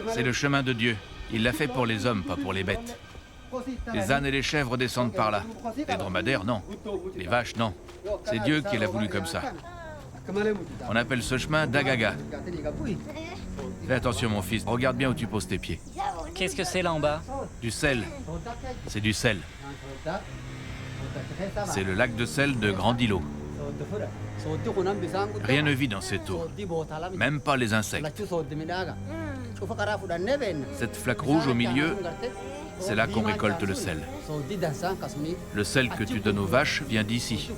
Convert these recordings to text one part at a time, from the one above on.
C'est le chemin de Dieu. Il l'a fait pour les hommes, pas pour les bêtes. Les ânes et les chèvres descendent par là. Les dromadaires, non. Les vaches, non. C'est Dieu qui l'a voulu comme ça. On appelle ce chemin Dagaga. Fais attention, mon fils. Regarde bien où tu poses tes pieds. Qu'est-ce que c'est là en bas? Du sel. C'est du sel. C'est le lac de sel de Grand Îlot. Rien ne vit dans cette eau. Même pas les insectes. Cette flaque rouge au milieu, c'est là qu'on récolte le sel. Le sel que tu donnes aux vaches vient d'ici.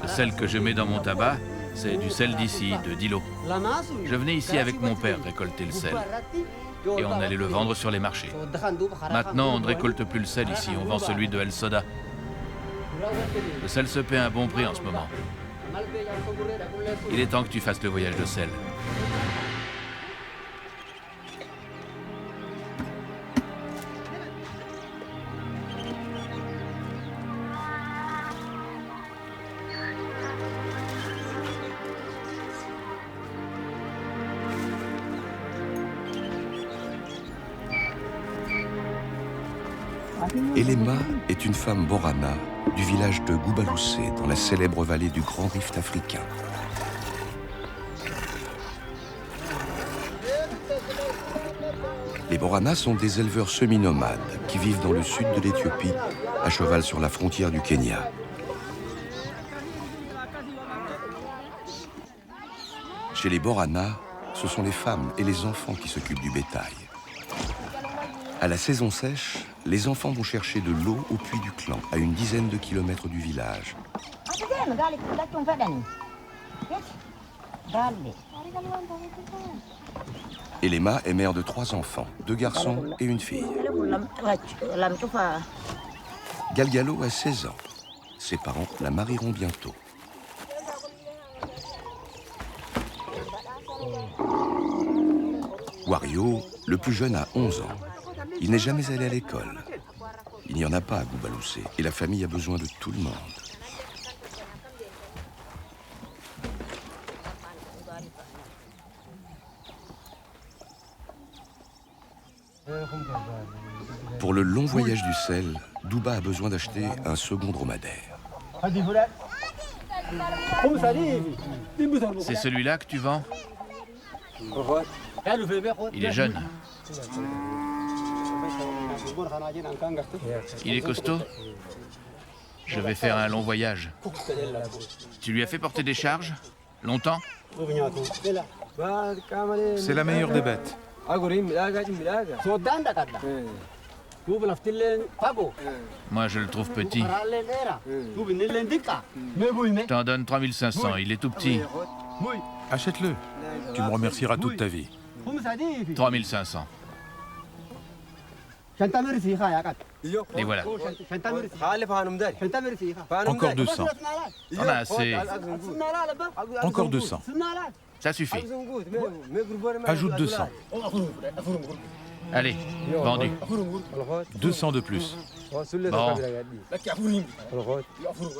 Le sel que je mets dans mon tabac, c'est du sel d'ici, de Dilo. Je venais ici avec mon père récolter le sel. Et on allait le vendre sur les marchés. Maintenant, on ne récolte plus le sel ici, on vend celui de El Soda. Le sel se paie à un bon prix en ce moment. Il est temps que tu fasses le voyage de sel. Elema est une femme Borana du village de Goubaloussé, dans la célèbre vallée du Grand Rift africain. Les Borana sont des éleveurs semi-nomades qui vivent dans le sud de l'Éthiopie, à cheval sur la frontière du Kenya. Chez les Borana, ce sont les femmes et les enfants qui s'occupent du bétail. À la saison sèche, les enfants vont chercher de l'eau au puits du clan, à une dizaine de kilomètres du village. Elema est mère de 3 enfants, 2 garçons et une fille. Galgalo a 16 ans. Ses parents la marieront bientôt. Wario, le plus jeune, a 11 ans. Il n'est jamais allé à l'école. Il n'y en a pas à Goubaloussé et la famille a besoin de tout le monde. Pour le long voyage du sel, Douba a besoin d'acheter un second dromadaire. C'est celui-là que tu vends? Il est jeune. Il est costaud? Je vais faire un long voyage. Tu lui as fait porter des charges? Longtemps? C'est la meilleure des bêtes. Moi, je le trouve petit. T'en donnes 3500, il est tout petit. Achète-le. Tu me remercieras toute ta vie. 3500. Et voilà. Encore 200. On a assez. Encore 200. Ça suffit. Ajoute 200. Allez, vendu. 200 de plus. Bon.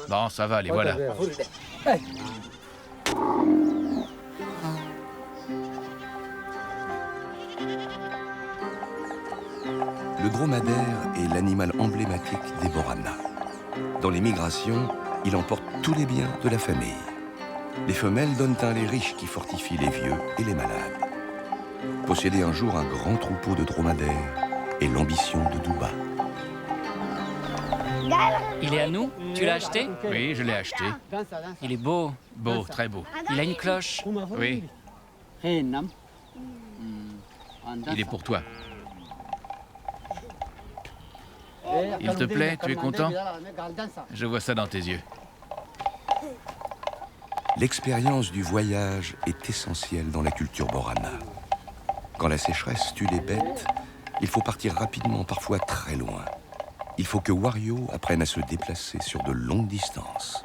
Bon, ça va, les voilà. Le dromadaire est l'animal emblématique des Borana. Dans les migrations, il emporte tous les biens de la famille. Les femelles donnent un lait riche qui fortifie les vieux et les malades. Posséder un jour un grand troupeau de dromadaires est l'ambition de Douba. Il est à nous? Tu l'as acheté? Oui, je l'ai acheté. Il est beau. Beau, très beau. Il a une cloche. Oui, il est pour toi. Il te plaît? Tu es content? Je vois ça dans tes yeux. L'expérience du voyage est essentielle dans la culture Borana. Quand la sécheresse tue les bêtes, il faut partir rapidement, parfois très loin. Il faut que Wario apprenne à se déplacer sur de longues distances.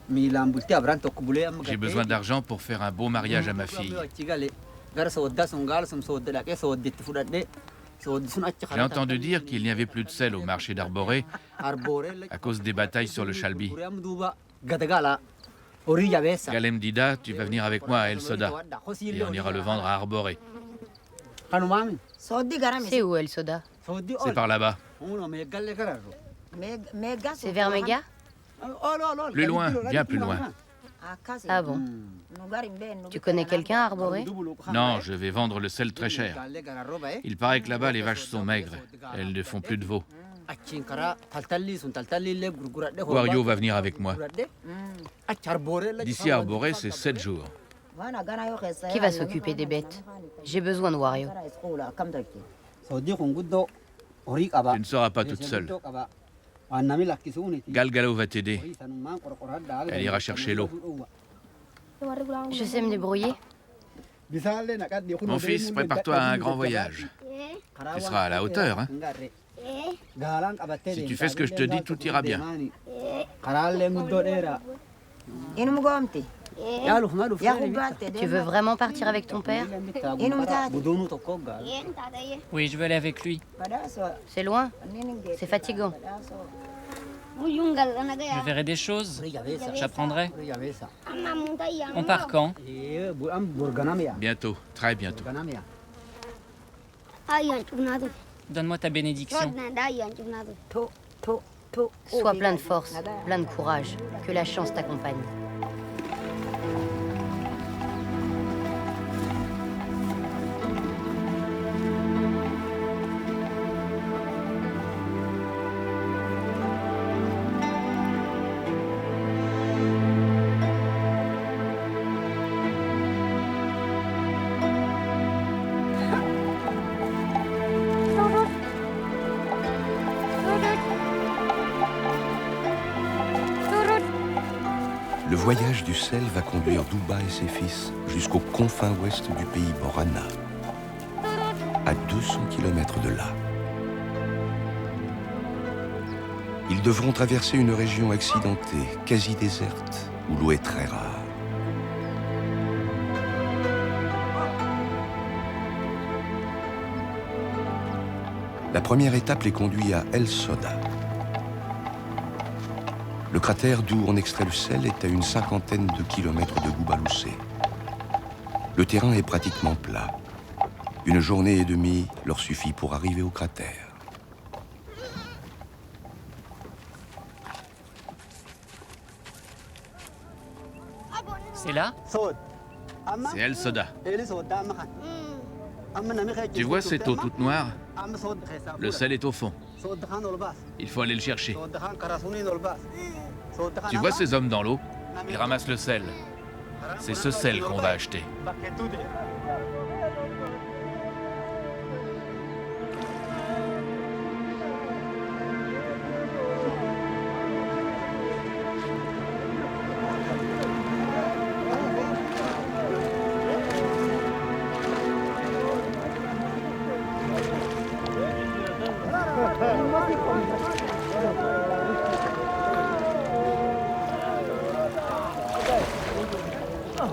J'ai besoin d'argent pour faire un beau mariage à ma fille. J'ai entendu dire qu'il n'y avait plus de sel au marché d'Arboré à cause des batailles sur le Chalbi. Galem Dida, tu vas venir avec moi à El Soda et on ira le vendre à Arboré. C'est où El Soda? C'est par là-bas. C'est vers Méga? Plus loin, bien plus loin. Ah bon? Tu connais quelqu'un à Arboré? Non, je vais vendre le sel très cher. Il paraît que là-bas, les vaches sont maigres. Elles ne font plus de veau. Wario va venir avec moi. D'ici à Arboré, c'est 7 jours. Qui va s'occuper des bêtes? J'ai besoin de Wario. Tu ne seras pas toute seule. Galgalo va t'aider. Elle ira chercher l'eau. Je sais me débrouiller. Mon fils, prépare-toi à un grand voyage. Tu seras à la hauteur, hein? Si tu fais ce que je te dis, tout ira bien. Tu veux vraiment partir avec ton père? Oui, je veux aller avec lui. C'est loin? C'est fatigant. Je verrai des choses. J'apprendrai. On part quand? Bientôt, très bientôt. Donne-moi ta bénédiction. Sois plein de force, plein de courage. Que la chance t'accompagne. Le voyage du sel va conduire Douba et ses fils jusqu'aux confins ouest du pays Borana, à 200 km de là. Ils devront traverser une région accidentée, quasi déserte, où l'eau est très rare. La première étape les conduit à El Soda. Le cratère d'où on extrait le sel est à une cinquantaine de kilomètres de Goubaloussé. Le terrain est pratiquement plat. Une journée et demie leur suffit pour arriver au cratère. C'est là? C'est El Soda. Tu vois cette eau toute noire? Le sel est au fond. Il faut aller le chercher. Tu vois ces hommes dans l'eau? Ils ramassent le sel. C'est ce sel qu'on va acheter.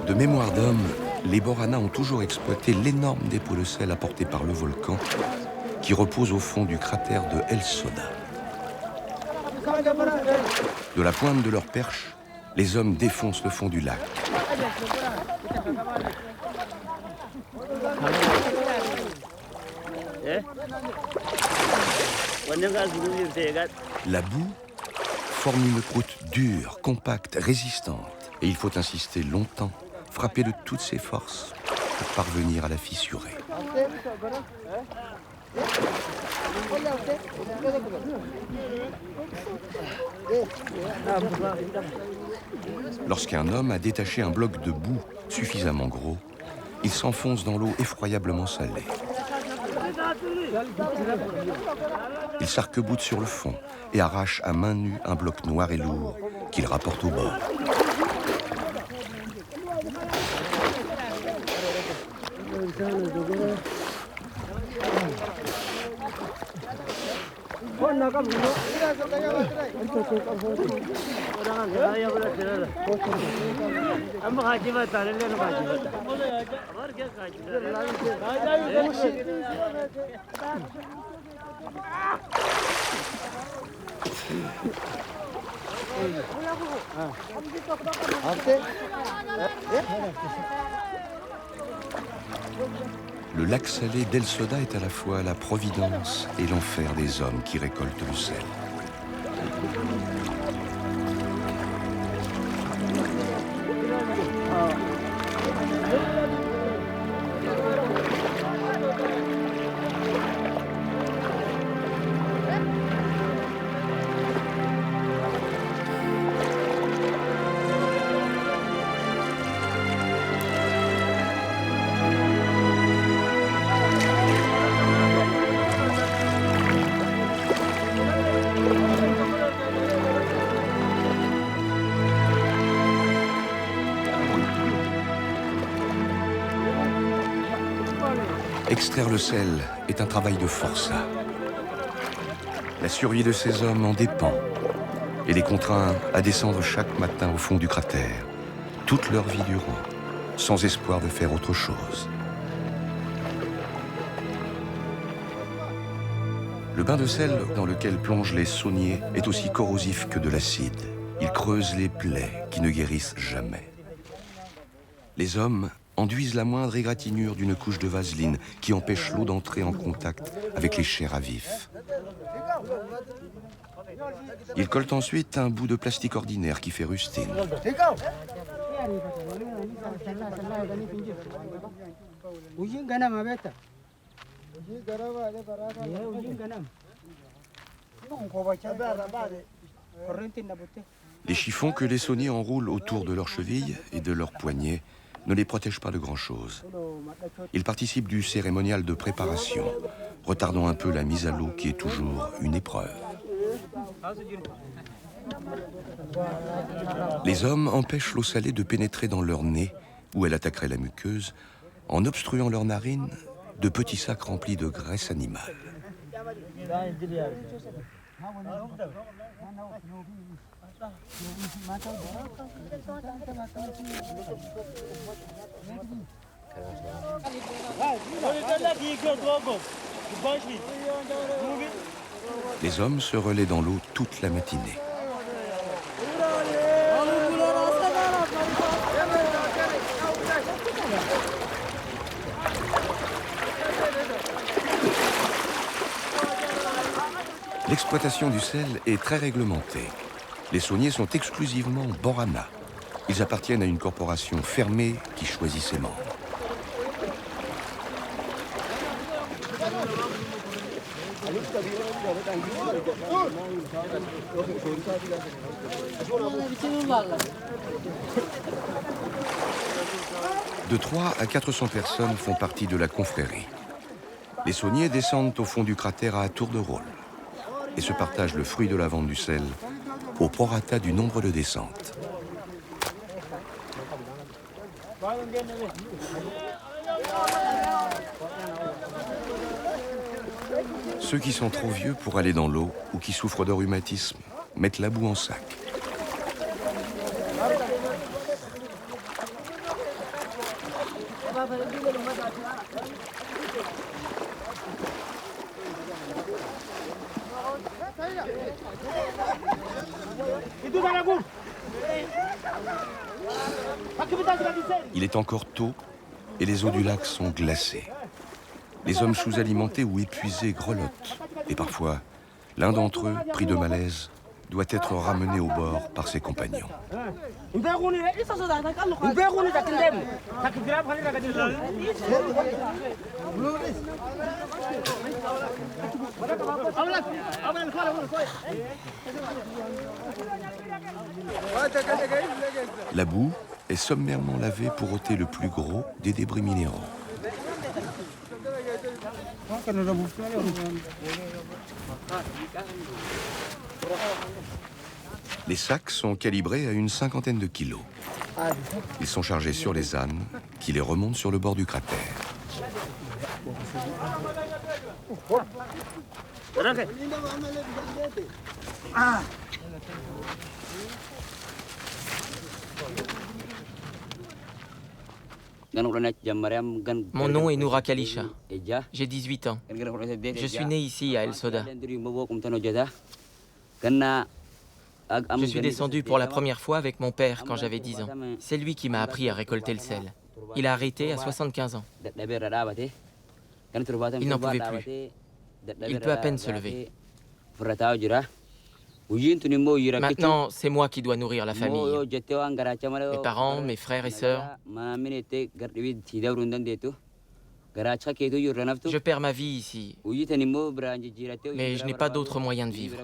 De mémoire d'homme, les Borana ont toujours exploité l'énorme dépôt de sel apporté par le volcan qui repose au fond du cratère de El Soda. De la pointe de leur perche, les hommes défoncent le fond du lac. La boue forme une croûte dure, compacte, résistante. Et il faut insister longtemps, frapper de toutes ses forces pour parvenir à la fissurer. Lorsqu'un homme a détaché un bloc de boue suffisamment gros, il s'enfonce dans l'eau effroyablement salée. Il s'arc-boute sur le fond et arrache à main nue un bloc noir et lourd qu'il rapporte au bord. Le lac salé d'El Soda est à la fois la providence et l'enfer des hommes qui récoltent le sel. Extraire le sel est un travail de forçat. La survie de ces hommes en dépend et les contraint à descendre chaque matin au fond du cratère, toute leur vie durant, sans espoir de faire autre chose. Le bain de sel dans lequel plongent les sauniers est aussi corrosif que de l'acide. Il creuse les plaies qui ne guérissent jamais. Les hommes enduisent la moindre égratignure d'une couche de vaseline qui empêche l'eau d'entrer en contact avec les chairs à vif. Ils collent ensuite un bout de plastique ordinaire qui fait rustine. Les chiffons que les sauniers enroulent autour de leurs chevilles et de leurs poignets ne les protègent pas de grand-chose. Ils participent du cérémonial de préparation, retardant un peu la mise à l'eau qui est toujours une épreuve. Les hommes empêchent l'eau salée de pénétrer dans leur nez, où elle attaquerait la muqueuse, en obstruant leurs narines de petits sacs remplis de graisse animale. Les hommes se relaient dans l'eau toute la matinée. L'exploitation du sel est très réglementée. Les sauniers sont exclusivement Borana. Ils appartiennent à une corporation fermée qui choisit ses membres. De 300 à 400 personnes font partie de la confrérie. Les sauniers descendent au fond du cratère à tour de rôle et se partagent le fruit de la vente du sel au prorata du nombre de descentes. Ceux qui sont trop vieux pour aller dans l'eau ou qui souffrent de rhumatisme mettent la boue en sac. Il est encore tôt et les eaux du lac sont glacées. Les hommes sous-alimentés ou épuisés grelottent. Et parfois, l'un d'entre eux, pris de malaise, doit être ramené au bord par ses compagnons. La boue est sommairement lavée pour ôter le plus gros des débris minéraux. Les sacs sont calibrés à une 50aine de kilos. Ils sont chargés sur les ânes qui les remontent sur le bord du cratère. Mon nom est Noura Kalisha. J'ai 18 ans. Je suis né ici à El Soda. Je suis descendu pour la première fois avec mon père quand j'avais 10 ans. C'est lui qui m'a appris à récolter le sel. Il a arrêté à 75 ans. Il n'en pouvait plus. Il peut à peine se lever. Maintenant, c'est moi qui dois nourrir la famille. Mes parents, mes frères et sœurs. Je perds ma vie ici, mais je n'ai pas d'autre moyen de vivre.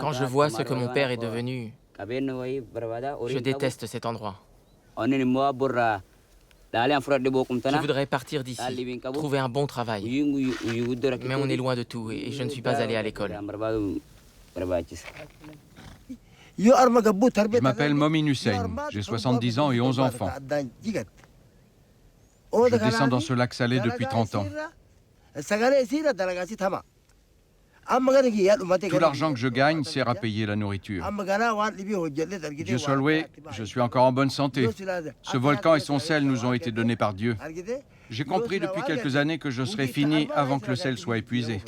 Quand je vois ce que mon père est devenu, je déteste cet endroit. Je voudrais partir d'ici, trouver un bon travail. Mais on est loin de tout et je ne suis pas allé à l'école. Je m'appelle Momin Hussein, j'ai 70 ans et 11 enfants. Je descends dans ce lac salé depuis 30 ans. Tout l'argent que je gagne sert à payer la nourriture. Dieu soit loué, je suis encore en bonne santé. Ce volcan et son sel nous ont été donnés par Dieu. J'ai compris depuis quelques années que je serai fini avant que le sel soit épuisé.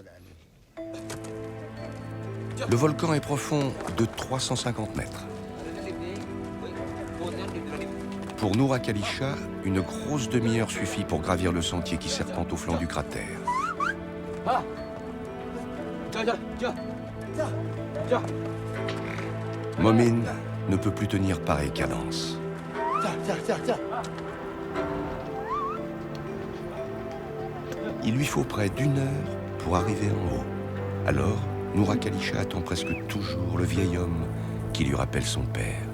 Le volcan est profond de 350 mètres. Pour Noura Kalisha, une grosse demi-heure suffit pour gravir le sentier qui serpente au flanc du cratère. Momin ne peut plus tenir pareille cadence. Il lui faut près d'1 heure pour arriver en haut. Alors, Noura Kalisha attend presque toujours le vieil homme qui lui rappelle son père.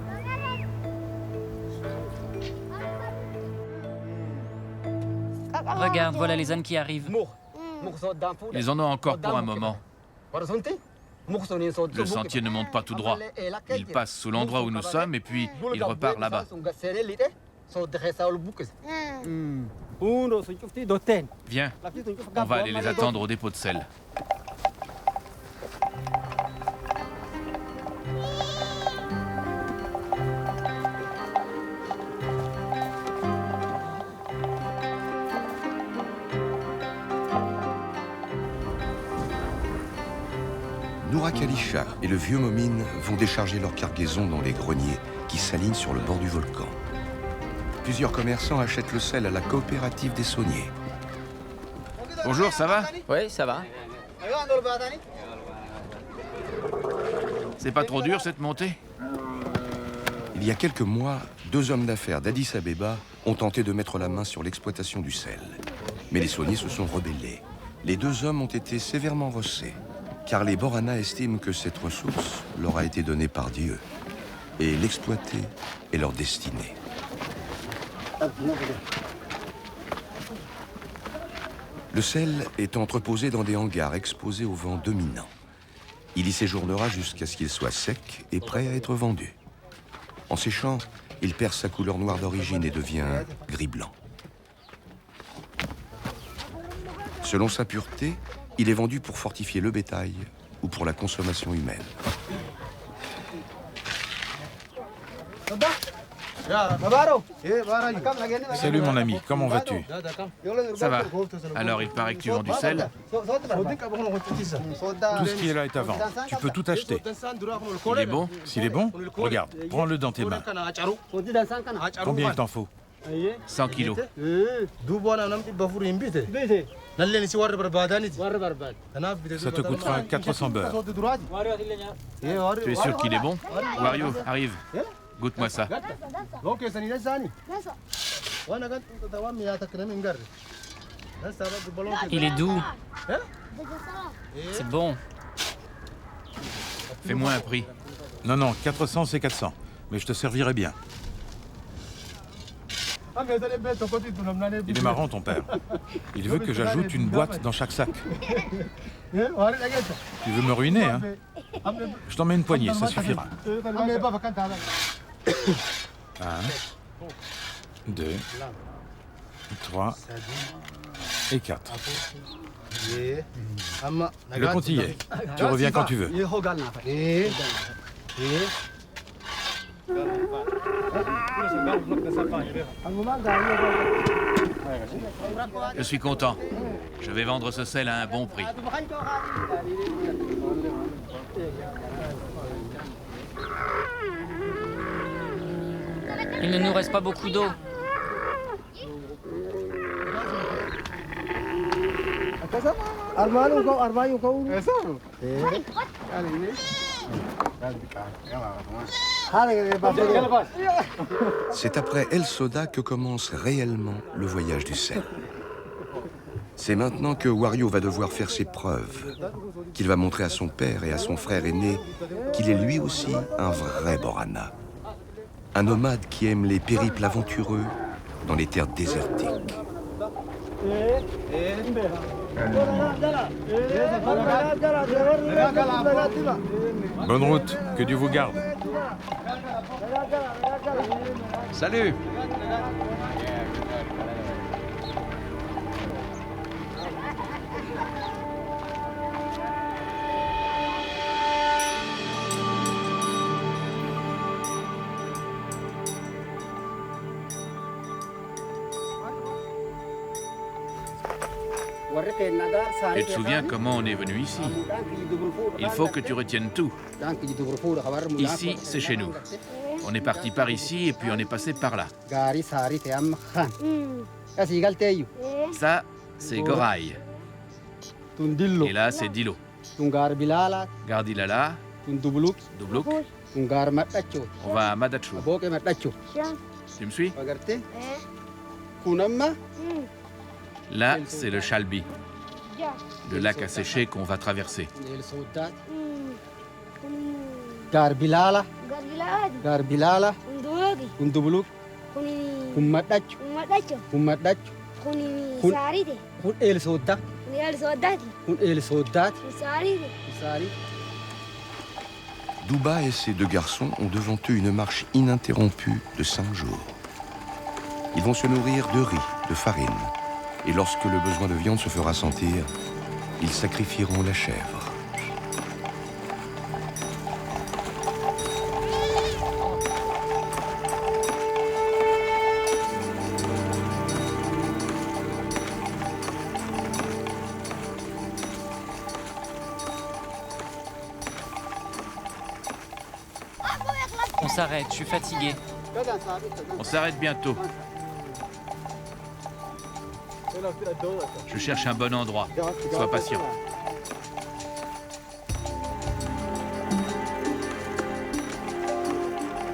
Regarde, voilà les ânes qui arrivent. Ils en ont encore pour un moment. Le sentier ne monte pas tout droit. Il passe sous l'endroit où nous sommes et puis il repart là-bas. Viens, on va aller les attendre au dépôt de sel. Noura Kalisha et le vieux Momin vont décharger leur cargaison dans les greniers qui s'alignent sur le bord du volcan. Plusieurs commerçants achètent le sel à la coopérative des sauniers. Bonjour, ça va? Oui, ça va. C'est pas trop dur cette montée? Il y a quelques mois, 2 hommes d'affaires d'Addis Abeba ont tenté de mettre la main sur l'exploitation du sel. Mais les sauniers se sont rebellés. Les 2 hommes ont été sévèrement rossés, car les Borana estiment que cette ressource leur a été donnée par Dieu. Et l'exploiter est leur destinée. Le sel est entreposé dans des hangars exposés au vent dominant. Il y séjournera jusqu'à ce qu'il soit sec et prêt à être vendu. En séchant, il perd sa couleur noire d'origine et devient gris-blanc. Selon sa pureté, il est vendu pour fortifier le bétail ou pour la consommation humaine. Salut mon ami, comment vas-tu? Ça va. Alors il paraît que tu vends du sel? Tout ce qui est là est à vendre. Tu peux tout acheter. Il est bon? S'il est bon, regarde, prends-le dans tes mains. Combien il t'en faut? 100 kilos. Ça te coûtera 400 beurres. Tu es sûr qu'il est bon? Wario, arrive. Goûte-moi ça. Il est doux. C'est bon. Fais-moi un prix. Non, 400 c'est 400. Mais je te servirai bien. Il est marrant ton père. Il veut que j'ajoute une boîte dans chaque sac. Tu veux me ruiner, hein? Je t'en mets une poignée, ça suffira. 1, 2, 3, et 4. Le compte y est. Tu reviens quand tu veux. Je suis content. Je vais vendre ce sel à un bon prix. Il ne nous reste pas beaucoup d'eau. C'est après El Soda que commence réellement le voyage du sel. C'est maintenant que Wario va devoir faire ses preuves, qu'il va montrer à son père et à son frère aîné qu'il est lui aussi un vrai Borana. Un nomade qui aime les périples aventureux dans les terres désertiques. Bonne route, que Dieu vous garde. Salut! Tu te souviens comment on est venu ici? Il faut que tu retiennes tout. Ici, c'est chez nous. On est parti par ici et puis on est passé par là. Ça, c'est Goraï. Et là, c'est Dilo. Gardilala, Doubluk. On va à Madachu. Tu me suis? Là, c'est le Chalbi, le lac asséché qu'on va traverser. Garbilala, Undubuluk, Douba et ses deux garçons ont devant eux une marche ininterrompue de 5 jours. Ils vont se nourrir de riz, de farine. Et lorsque le besoin de viande se fera sentir, ils sacrifieront la chèvre. On s'arrête, je suis fatigué. On s'arrête bientôt. Je cherche un bon endroit. Sois patient.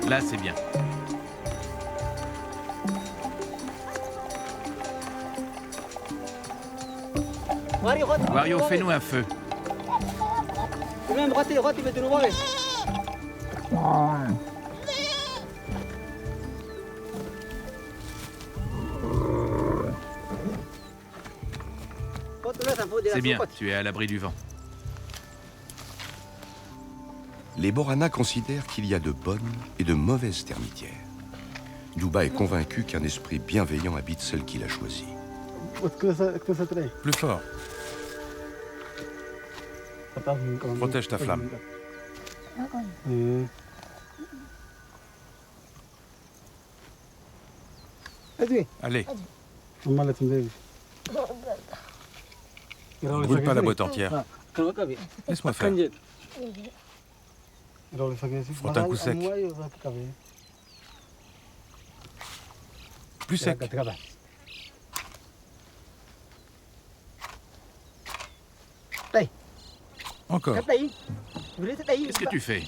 Là, c'est bien. Wario, fais-nous un feu. C'est bien, tu es à l'abri du vent. Les Borana considèrent qu'il y a de bonnes et de mauvaises termitières. Douba est convaincu qu'un esprit bienveillant habite celle qu'il a choisie. Plus fort. Protège ta flamme. Allez. Brûle pas la boîte entière. Laisse-moi faire. Frotte un coup sec. Plus sec. Encore. Qu'est-ce que tu fais?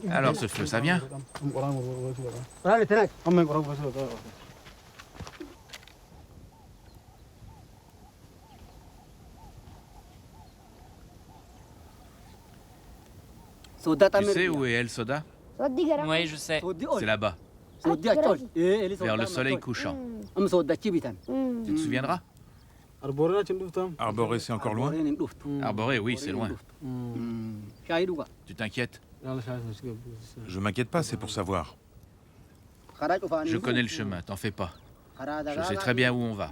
Alors ce feu, ça vient? Tu sais où est El Soda? Oui, je sais. C'est là-bas, vers le soleil couchant. Tu te souviendras? Arboré, c'est encore loin? Arboré, oui, c'est loin. Tu t'inquiètes? Je m'inquiète pas, c'est pour savoir. Je connais le chemin, t'en fais pas. Je sais très bien où on va.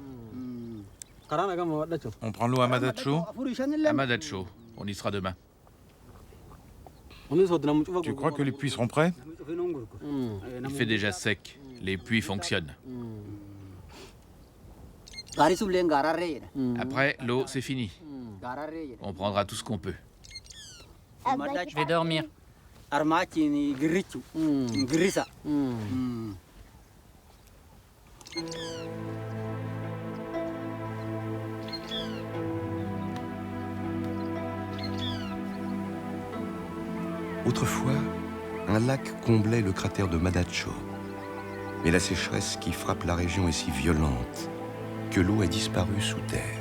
On prend l'eau à Madacho? À Madacho, on y sera demain. Tu crois que les puits seront prêts? Il fait déjà sec. Les puits fonctionnent. Après, l'eau, c'est fini. On prendra tout ce qu'on peut. Je vais dormir. Autrefois, un lac comblait le cratère de Madacho. Mais la sécheresse qui frappe la région est si violente que l'eau a disparu sous terre.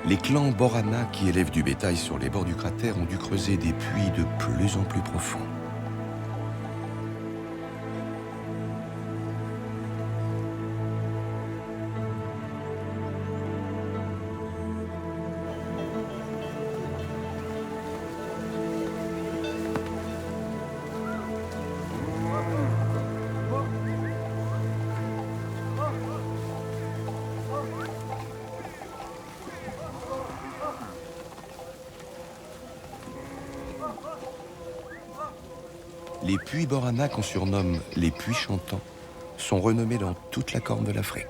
Les clans Borana qui élèvent du bétail sur les bords du cratère ont dû creuser des puits de plus en plus profonds. Les puits Borana, qu'on surnomme les puits chantants, sont renommés dans toute la Corne de l'Afrique.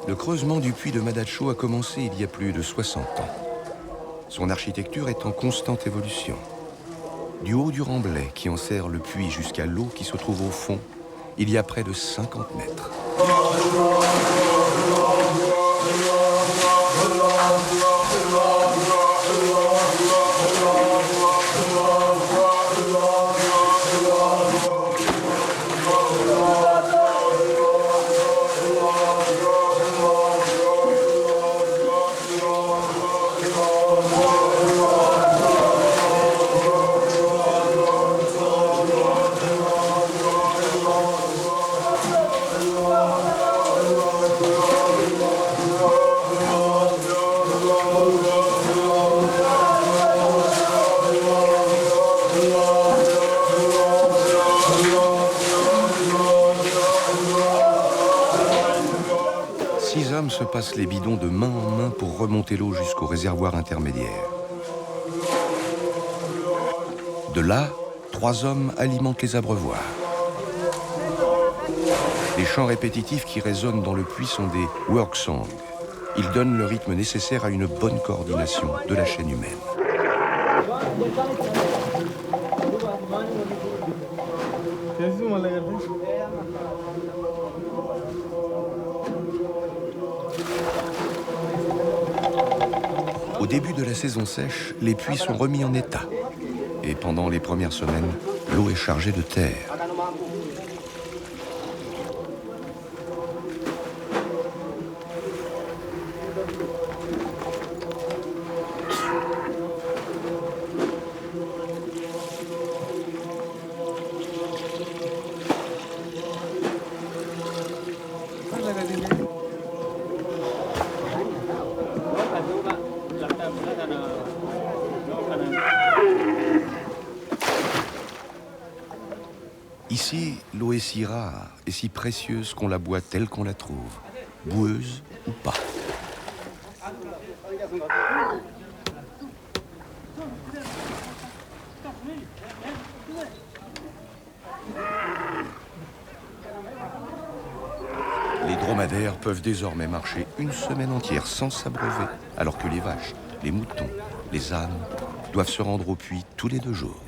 Le creusement du puits de Madacho a commencé il y a plus de 60 ans. Son architecture est en constante évolution. Du haut du remblai qui enserre le puits jusqu'à l'eau qui se trouve au fond, il y a près de 50 mètres. Se passent les bidons de main en main pour remonter l'eau jusqu'au réservoir intermédiaire. De là, 3 hommes alimentent les abreuvoirs. Les chants répétitifs qui résonnent dans le puits sont des work songs. Ils donnent le rythme nécessaire à une bonne coordination de la chaîne humaine. Au début de la saison sèche, les puits sont remis en état. Et pendant les premières semaines, l'eau est chargée de terre. Ici, l'eau est si rare et si précieuse qu'on la boit telle qu'on la trouve, boueuse ou pas. Les dromadaires peuvent désormais marcher une semaine entière sans s'abreuver, alors que les vaches, les moutons, les ânes doivent se rendre au puits tous les 2 jours.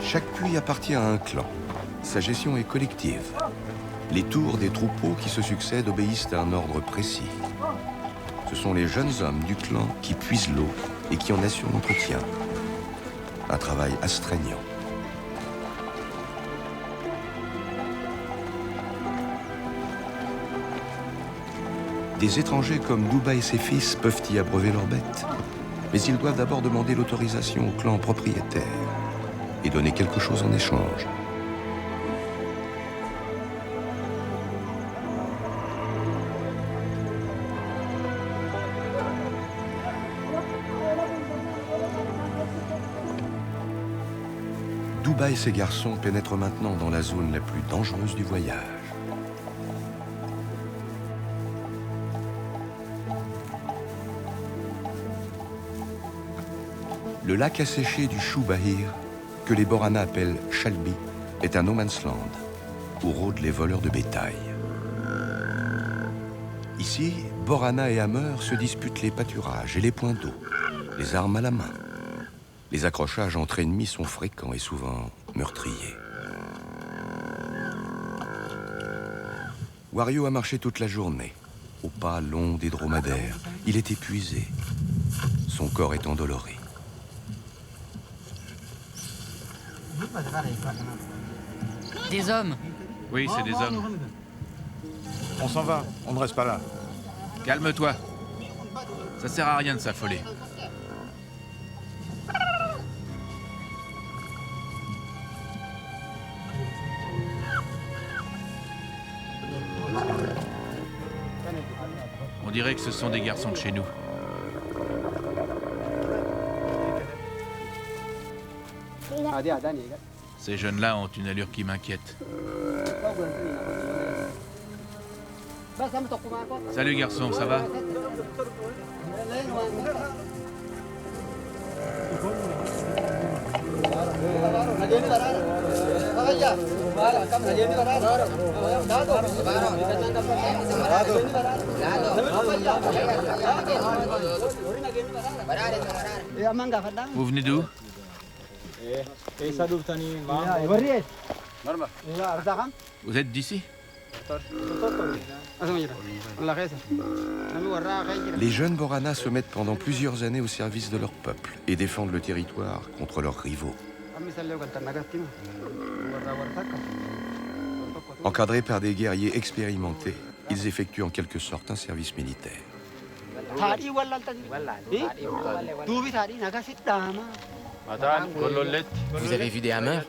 Chaque puits appartient à un clan. Sa gestion est collective. Les tours des troupeaux qui se succèdent obéissent à un ordre précis. Ce sont les jeunes hommes du clan qui puisent l'eau et qui en assurent l'entretien. Un travail astreignant. Des étrangers comme Douba et ses fils peuvent y abreuver leurs bêtes, mais ils doivent d'abord demander l'autorisation au clan propriétaire et donner quelque chose en échange. Douba et ses garçons pénètrent maintenant dans la zone la plus dangereuse du voyage. Le lac asséché du Chou Bahir, que les Borana appellent Chalbi, est un no man's land, où rôdent les voleurs de bétail. Ici, Borana et Hammer se disputent les pâturages et les points d'eau, les armes à la main. Les accrochages entre ennemis sont fréquents et souvent meurtriers. Wario a marché toute la journée, au pas long des dromadaires. Il est épuisé, son corps est endolori. Des hommes. Oui, c'est des hommes. On s'en va, on ne reste pas là. Calme-toi. Ça sert à rien de s'affoler. On dirait que ce sont des garçons de chez nous. Ces jeunes-là ont une allure qui m'inquiète. Salut garçon, ça va? Vous venez d'où? Vous êtes d'ici? Les jeunes Borana se mettent pendant plusieurs années au service de leur peuple et défendent le territoire contre leurs rivaux. Encadrés par des guerriers expérimentés, ils effectuent en quelque sorte un service militaire. Vous avez vu des hammers?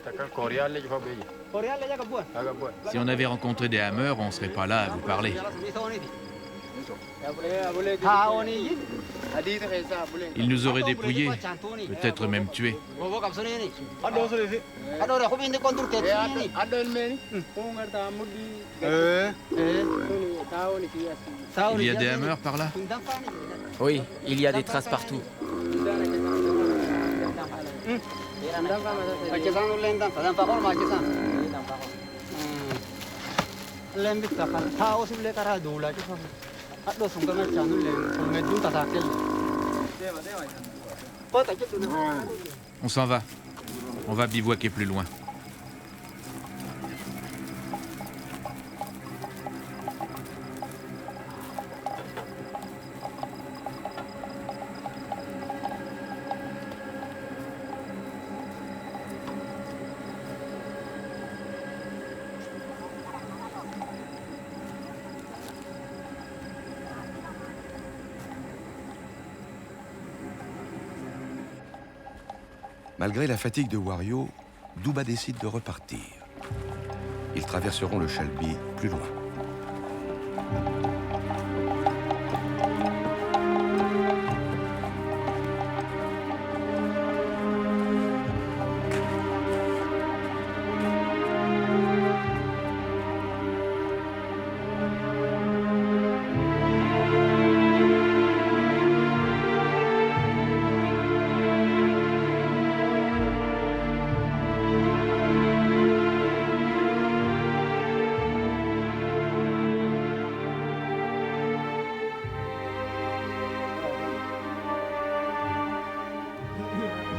Si on avait rencontré des hammers, on serait pas là à vous parler. Ils nous auraient dépouillés, peut-être même tués. Il y a des hammers par là? Oui, il y a des traces partout. On s'en va. On va bivouaquer plus loin. Malgré la fatigue de Wario, Douba décide de repartir. Ils traverseront le Chalbi plus loin.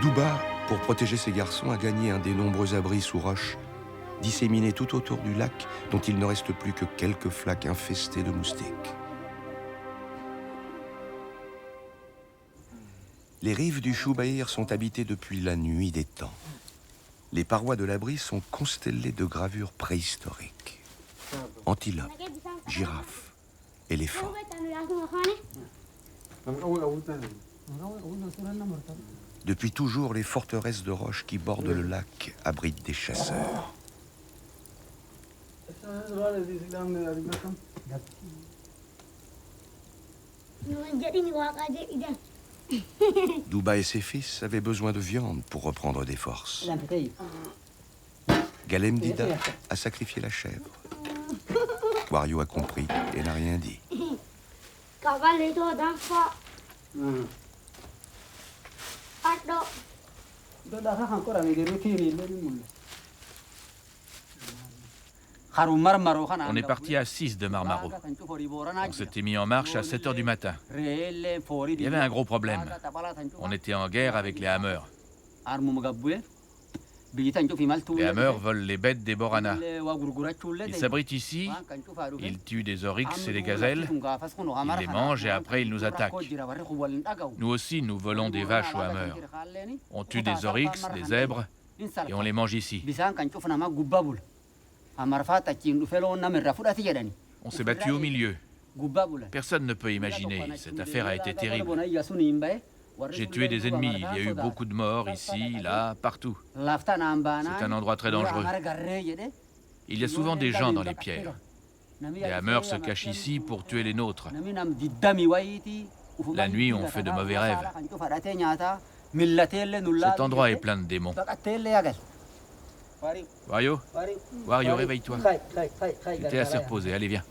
Douba, pour protéger ses garçons, a gagné un des nombreux abris sous roches, disséminés tout autour du lac, dont il ne reste plus que quelques flaques infestées de moustiques. Les rives du Choubaïr sont habitées depuis la nuit des temps. Les parois de l'abri sont constellées de gravures préhistoriques. Antilopes, girafes, éléphants. Depuis toujours, les forteresses de roches qui bordent le lac abritent des chasseurs. Douba et ses fils avaient besoin de viande pour reprendre des forces. Galem Dida a sacrifié la chèvre. Wario a compris et n'a rien dit. On est parti à 6 de Marmaro. On s'était mis en marche à 7 h du matin. Il y avait un gros problème. On était en guerre avec les Hammers. Les Hammers volent les bêtes des Borana. Ils s'abritent ici, ils tuent des oryx et des gazelles, ils les mangent et après ils nous attaquent. Nous aussi, nous volons des vaches aux Hammers. On tue des oryx, des zèbres et on les mange ici. On s'est battu au milieu. Personne ne peut imaginer, cette affaire a été terrible. J'ai tué des ennemis, il y a eu beaucoup de morts ici, là, partout. C'est un endroit très dangereux. Il y a souvent des gens dans les pierres. Les Hammers se cachent ici pour tuer les nôtres. La nuit, on fait de mauvais rêves. Cet endroit est plein de démons. Wario, Wario, réveille-toi. Tu t'es assez reposé, allez, viens.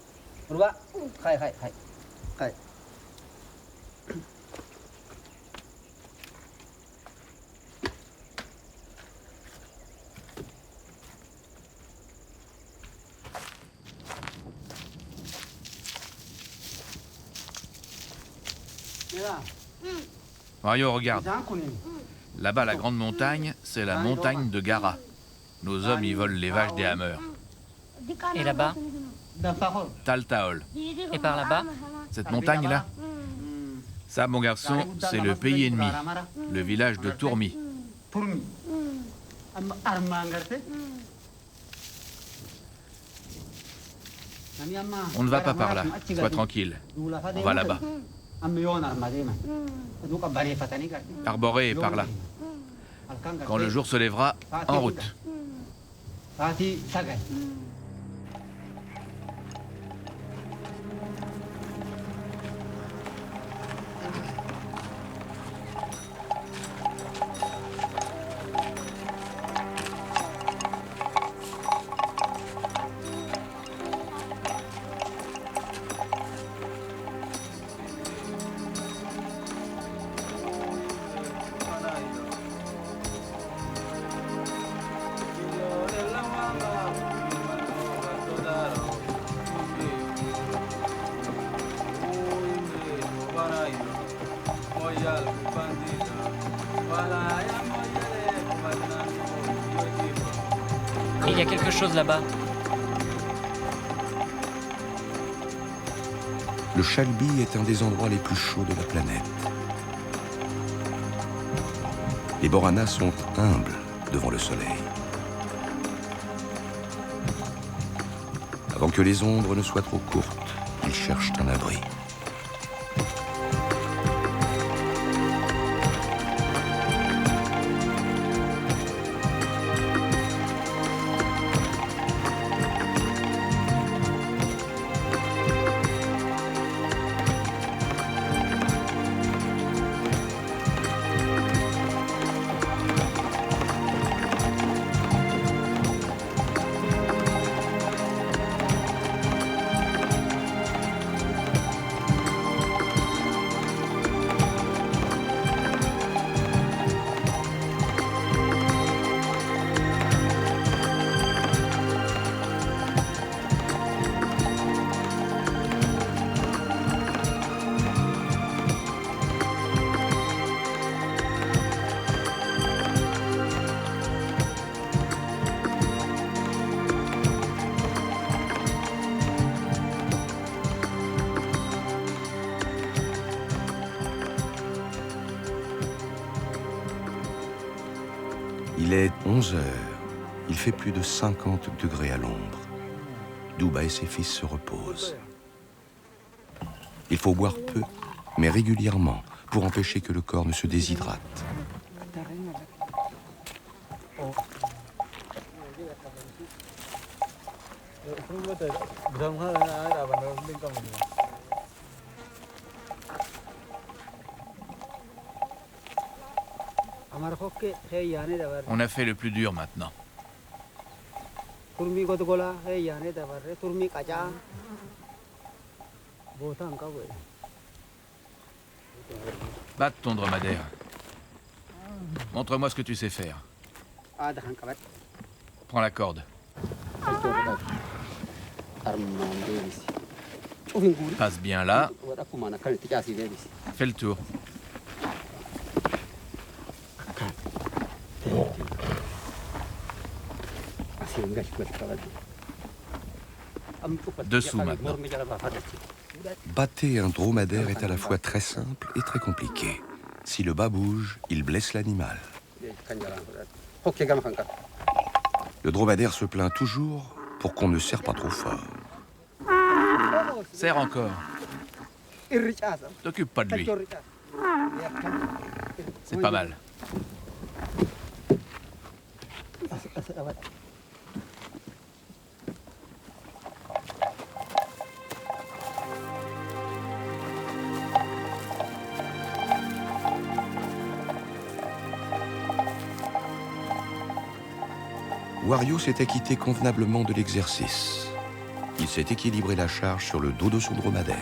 Wario, regarde. Là-bas, la grande montagne, c'est la montagne de Gara. Nos hommes y volent les vaches des Hammers. Et là-bas? Taltaol. Et par là-bas? Cette montagne-là? Ça, mon garçon, c'est le pays ennemi, le village de Tourmi. On ne va pas par là, sois tranquille. On va là-bas. Arboré est par là. Quand le jour se lèvera, en route. Il y a quelque chose là-bas. Le Chalbi est un des endroits les plus chauds de la planète. Les Borana sont humbles devant le soleil. Avant que les ombres ne soient trop courtes, ils cherchent un abri. Il est 11 heures. Il fait plus de 50 degrés à l'ombre. Douba et ses fils se reposent. Il faut boire peu, mais régulièrement, pour empêcher que le corps ne se déshydrate. On a fait le plus dur maintenant. Batte ton dromadaire. Montre-moi ce que tu sais faire. Prends la corde. Passe bien là. Fais le tour. Dessous maintenant. Bâter un dromadaire est à la fois très simple et très compliqué. Si le bas bouge, il blesse l'animal. Le dromadaire se plaint toujours pour qu'on ne serre pas trop fort. Serre encore. T'occupe pas de lui. C'est pas mal. Wario s'est acquitté convenablement de l'exercice. Il s'est équilibré la charge sur le dos de son dromadaire.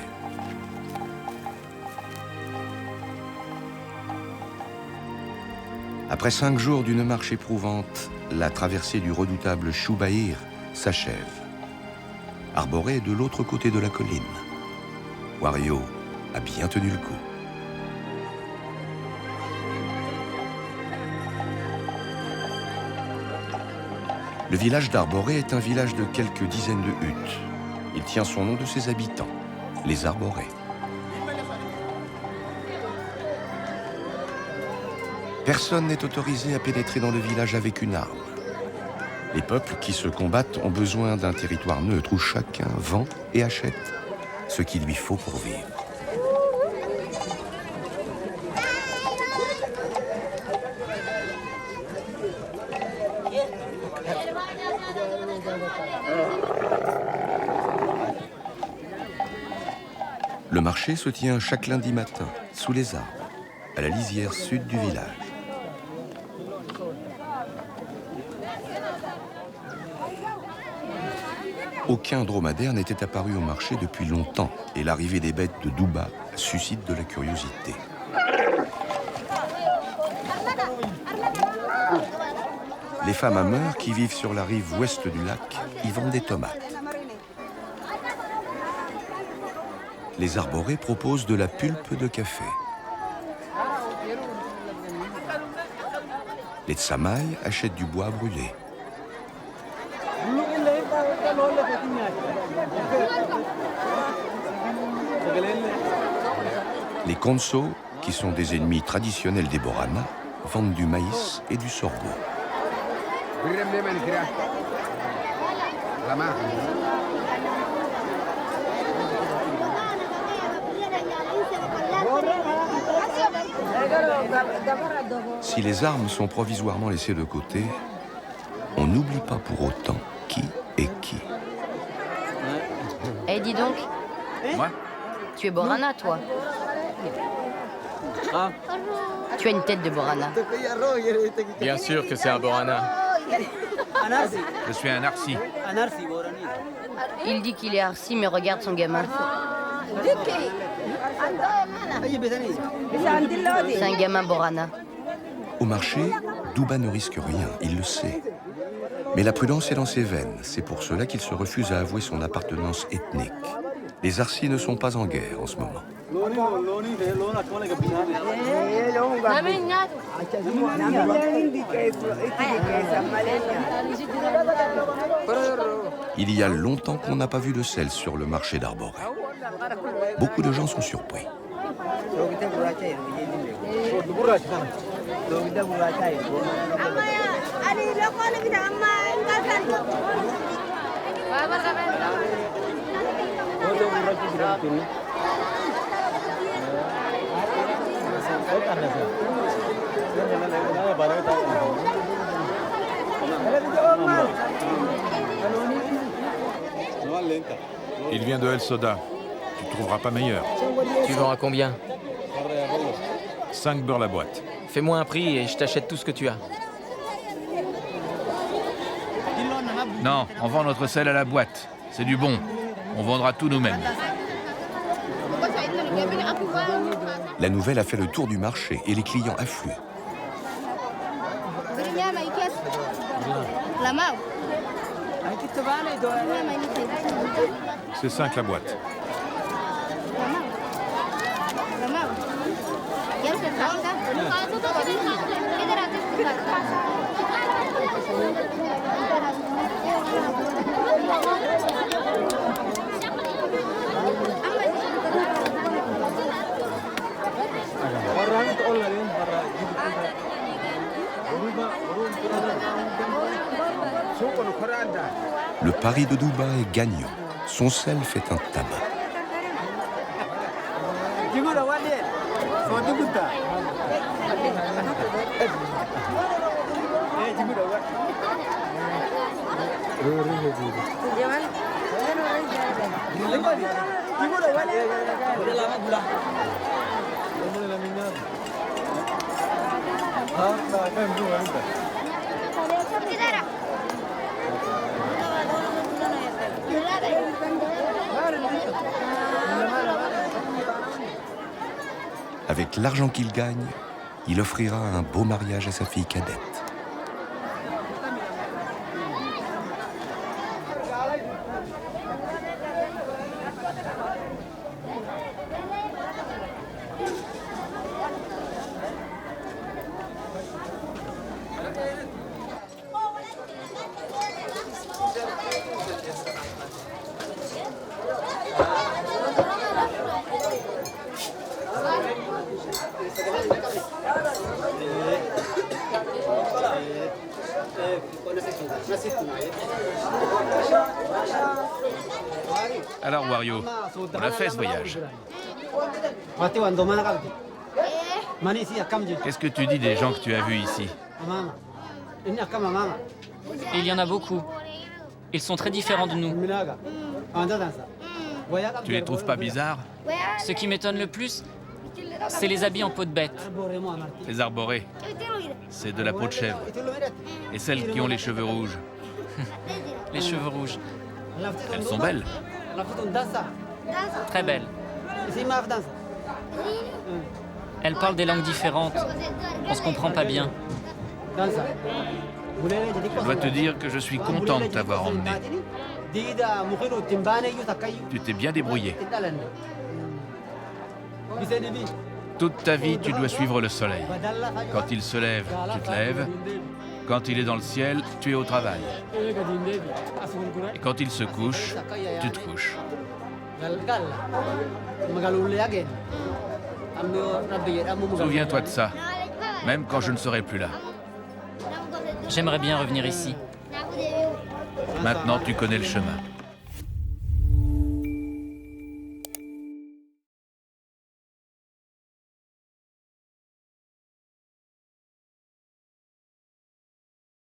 Après 5 jours d'une marche éprouvante, la traversée du redoutable Shubair s'achève. Arboré est de l'autre côté de la colline. Wario a bien tenu le coup. Le village d'Arboré est un village de quelques dizaines de huttes. Il tient son nom de ses habitants, les Arborés. Personne n'est autorisé à pénétrer dans le village avec une arme. Les peuples qui se combattent ont besoin d'un territoire neutre où chacun vend et achète ce qu'il lui faut pour vivre. Le marché se tient chaque lundi matin, sous les arbres, à la lisière sud du village. Aucun dromadaire n'était apparu au marché depuis longtemps et l'arrivée des bêtes de Douba suscite de la curiosité. Les femmes à Meur qui vivent sur la rive ouest du lac y vendent des tomates. Les Arborés proposent de la pulpe de café. Les Tsamaï achètent du bois brûlé. Les Konso, qui sont des ennemis traditionnels des Borana, vendent du maïs et du sorgho. Si les armes sont provisoirement laissées de côté, on n'oublie pas pour autant qui est qui. Eh, dis donc, Moi? tu es Borana, toi. Tu as une tête de Borana. Bien sûr que c'est un Borana. Je suis un Arsi. Il dit qu'il est Arsi, mais regarde son gamin. C'est un gamin Borana. Au marché, Douba ne risque rien, il le sait. Mais la prudence est dans ses veines, c'est pour cela qu'il se refuse à avouer son appartenance ethnique. Les Arsis ne sont pas en guerre en ce moment. Il y a longtemps qu'on n'a pas vu de sel sur le marché d'Arboré. Beaucoup de gens sont surpris. Il vient de El Soda. Tu trouveras pas meilleur. Tu vends à combien? 5 beurres la boîte. Fais-moi un prix et je t'achète tout ce que tu as. Non, on vend notre sel à la boîte. C'est du bon. On vendra tout nous-mêmes. La nouvelle a fait le tour du marché et les clients affluent. C'est 5 la boîte. Le pari de Duba est gagnant. Son sel fait un tabac. Avec l'argent qu'il gagne, il offrira un beau mariage à sa fille cadette. Alors, Wario, on a fait ce voyage. Qu'est-ce que tu dis des gens que tu as vus ici? Et il y en a beaucoup. Ils sont très différents de nous. Tu les trouves pas bizarres? Ce qui m'étonne le plus, c'est les habits en peau de bête. Les arborées, c'est de la peau de chèvre. Et celles qui ont les cheveux rouges, Les cheveux rouges. elles sont belles. Très belles. Elles parlent des langues différentes. On se comprend pas bien. Je dois te dire que je suis content de t'avoir emmené. Tu t'es bien débrouillé. Toute ta vie, tu dois suivre le soleil. Quand il se lève, tu te lèves. Quand il est dans le ciel, tu es au travail. Et quand il se couche, tu te couches. Souviens-toi de ça, même quand je ne serai plus là. J'aimerais bien revenir ici. Maintenant, tu connais le chemin.